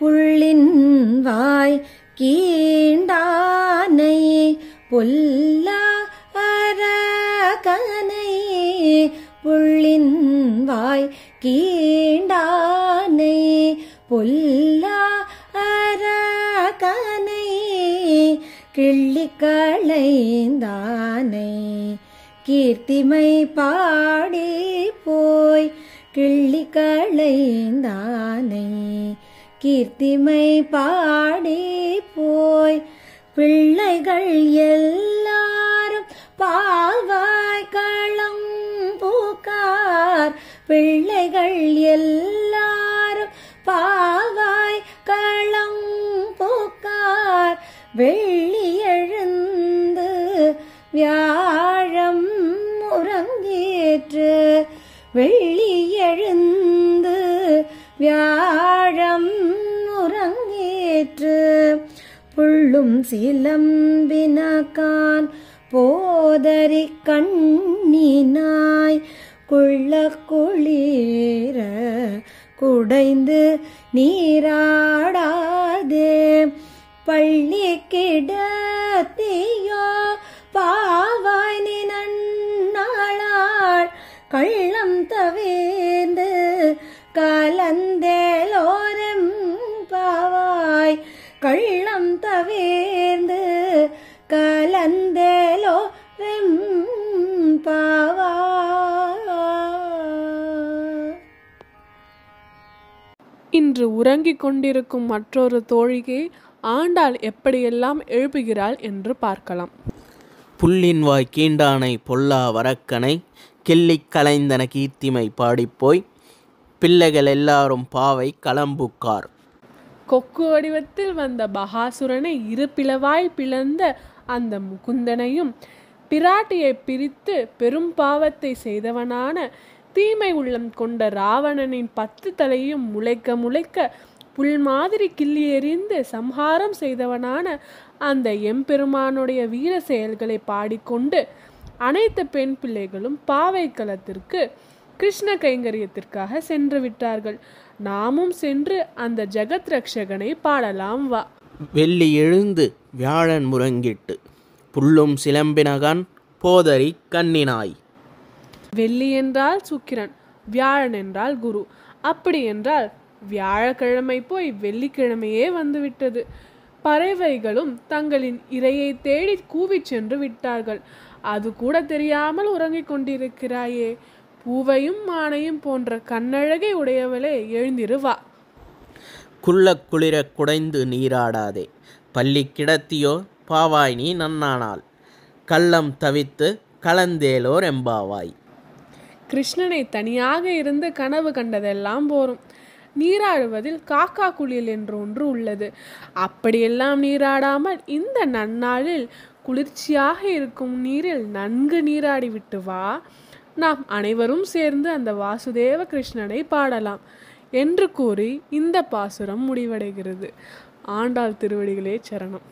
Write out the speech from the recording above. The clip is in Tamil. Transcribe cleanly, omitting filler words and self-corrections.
புள்ளின் வாய் கீண்டானை பொல்லா அரகனை புள்ளின் வாய் கீண்டானை பொல்லா அரகனை கிள்ளிக் களைந்தானை கீர்த்திமை பாடி போய் கிள்ளிக் களைந்தானை கீர்த்திமை பாடி போய் பிள்ளைகள் எல்லாரும் பாவாய் களம் பூக்கார் பிள்ளைகள் எல்லாரும் பாவாய் களம் பூக்கார் வெள்ளி எழுந்து வியாழம் உறங்கேற்று வெள்ளி எழுந்து வியாழம் உறங்கேற்று புள்ளும் சிலம்பினகான் போதரி கண்ணினாய் குள்ள குளிர குடைந்து நீராடாதே பள்ளி கிடத்தியோ பாவாய் நீ நன்னாளாள் கள்ளம் தவிர்ந்து கலந்தேலோரம் பாவாய் கள்ளம் தவிர்ந்து கலந்தேலோரம் பாவாய். இன்று உறங்கிக் கொண்டிருக்கும் மற்றொரு தோழியை ஆண்டாள் எப்படியெல்லாம் எழுப்புகிறாள் என்று பார்க்கலாம். புள்ளின் வாய் கீண்டானை பொல்லா வரக்கனை கிள்ளிக் களைந்தன கீர்த்திமை பாடிப்போய் பிள்ளைகள் எல்லாரும் பாவை களம்புக்கார். கொக்கு வடிவத்தில் வந்த பகாசுரனை இரு பிளவாய் பிளந்த அந்த முகுந்தனையும் பிராட்டியை பிரித்து பெரும் பாவத்தை செய்தவனான தீமை உள்ளம் கொண்ட ராவணனின் 10 தலையும் முளைக்க முளைக்க புல் மாதிரி கிள்ளி எறிந்து சம்ஹாரம் செய்தவனான அந்த எம்பெருமானுடைய வீர செயல்களை பாடிக்கொண்டு அனைத்து பெண் பிள்ளைகளும் பாவை களத்திற்கு கிருஷ்ண கைங்கரியத்திற்காக சென்று விட்டார்கள். நாமும் சென்று அந்த ஜெகத் ரக்ஷகனை பாடலாம் வா. வெள்ளி எழுந்து வியாழன் முறங்கிட்டு புள்ளும் சிலம்பினகான் போதரி கண்ணினாய். வெள்ளி என்றால் சுக்கிரன், வியாழன் என்றால் குரு. அப்படி என்றால் வியாழக்கிழமை போய் வெள்ளிக்கிழமையே வந்துவிட்டது. பறவைகளும் தங்களின் இரையை தேடி கூவி சென்று விட்டார்கள். அது கூட தெரியாமல் உறங்கிக் கொண்டிருக்கிறாயே, பூவையும் மானையும் போன்ற கண்ணழகை உடையவளே, எழுந்திருவா. குள்ள குளிர குடைந்து நீராடாதே பள்ளி கிடத்தியோ பாவாய் நீ நன்னானாள் கள்ளம் தவித்து கலந்தேலோர் எம்பாவாய். கிருஷ்ணனை தனியாக இருந்து கனவு கண்டதெல்லாம் போரும். நீராடுவதில் காக்கா குளியல் என்று ஒன்று உள்ளது. அப்படியெல்லாம் நீராடாமல் இந்த நன்னாளில் குளிர்ச்சியாக இருக்கும் நீரில் நன்கு நீராடிவிட்டு வா. நாம் அனைவரும் சேர்ந்து அந்த வாசுதேவ கிருஷ்ணனை பாடலாம் என்று கூறி இந்த பாசுரம் முடிவடைகிறது. ஆண்டாள் திருவடிகளே சரணம்.